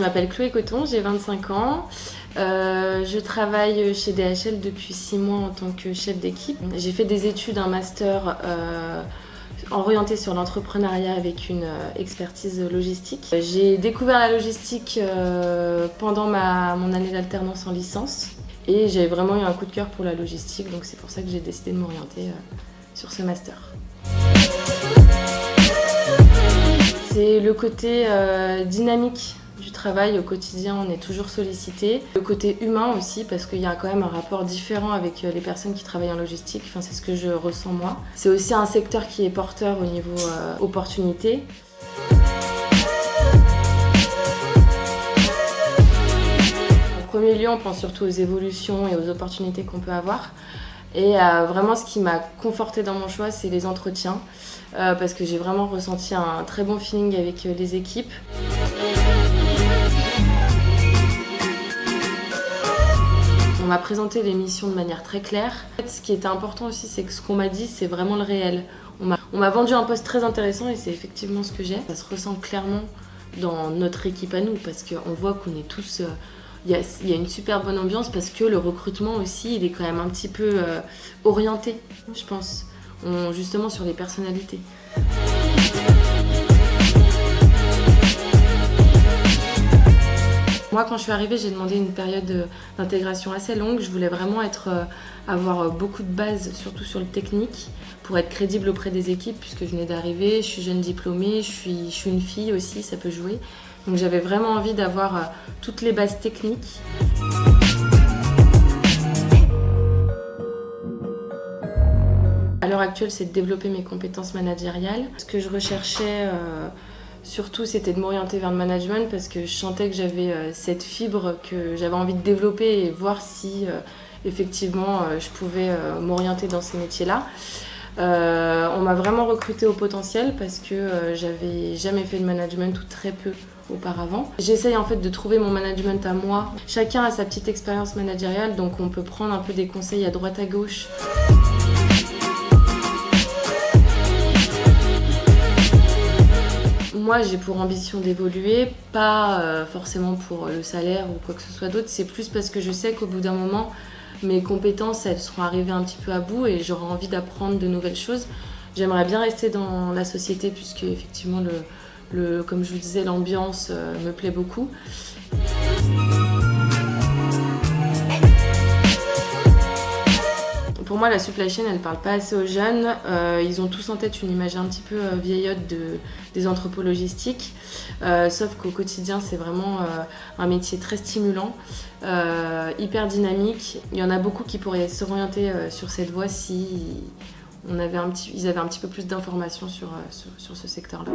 Je m'appelle Chloé Coton, j'ai 25 ans. Je travaille chez DHL depuis 6 mois en tant que chef d'équipe. J'ai fait des études, un master orienté sur l'entrepreneuriat avec une expertise logistique. J'ai découvert la logistique pendant mon année d'alternance en licence et j'avais vraiment eu un coup de cœur pour la logistique, donc c'est pour ça que j'ai décidé de m'orienter sur ce master. C'est le côté dynamique du travail au quotidien, on est toujours sollicité. Le côté humain aussi, parce qu'il y a quand même un rapport différent avec les personnes qui travaillent en logistique, enfin, c'est ce que je ressens moi. C'est aussi un secteur qui est porteur au niveau opportunités. En premier lieu, on pense surtout aux évolutions et aux opportunités qu'on peut avoir. Et vraiment, ce qui m'a confortée dans mon choix, c'est les entretiens, parce que j'ai vraiment ressenti un très bon feeling avec les équipes. On m'a présenté les missions de manière très claire. En fait, ce qui était important aussi, c'est que ce qu'on m'a dit, c'est vraiment le réel. On m'a vendu un poste très intéressant et c'est effectivement ce que j'ai. Ça se ressent clairement dans notre équipe à nous, parce qu'on voit qu'on est tous... Il y a une super bonne ambiance parce que le recrutement aussi, il est quand même un petit peu orienté, je pense, justement sur les personnalités. Moi, quand je suis arrivée, j'ai demandé une période d'intégration assez longue. Je voulais vraiment avoir beaucoup de bases, surtout sur le technique, pour être crédible auprès des équipes, puisque je venais d'arriver, je suis jeune diplômée, je suis une fille aussi, ça peut jouer. Donc j'avais vraiment envie d'avoir toutes les bases techniques. À l'heure actuelle, c'est de développer mes compétences managériales. Ce que je recherchais surtout, c'était de m'orienter vers le management parce que je sentais que j'avais cette fibre que j'avais envie de développer et voir si effectivement je pouvais m'orienter dans ces métiers-là. On m'a vraiment recrutée au potentiel parce que j'avais jamais fait de management ou très peu auparavant. J'essaye en fait de trouver mon management à moi. Chacun a sa petite expérience managériale, donc on peut prendre un peu des conseils à droite à gauche. Moi, j'ai pour ambition d'évoluer, pas forcément pour le salaire ou quoi que ce soit d'autre, c'est plus parce que je sais qu'au bout d'un moment, mes compétences, elles seront arrivées un petit peu à bout et j'aurai envie d'apprendre de nouvelles choses. J'aimerais bien rester dans la société puisque effectivement, comme je vous disais, l'ambiance me plaît beaucoup. Pour moi, la supply chain, elle ne parle pas assez aux jeunes. Ils ont tous en tête une image un petit peu vieillotte des entrepôts logistiques. Sauf qu'au quotidien, c'est vraiment un métier très stimulant, hyper dynamique. Il y en a beaucoup qui pourraient s'orienter sur cette voie si ils avaient un petit peu plus d'informations sur ce secteur-là.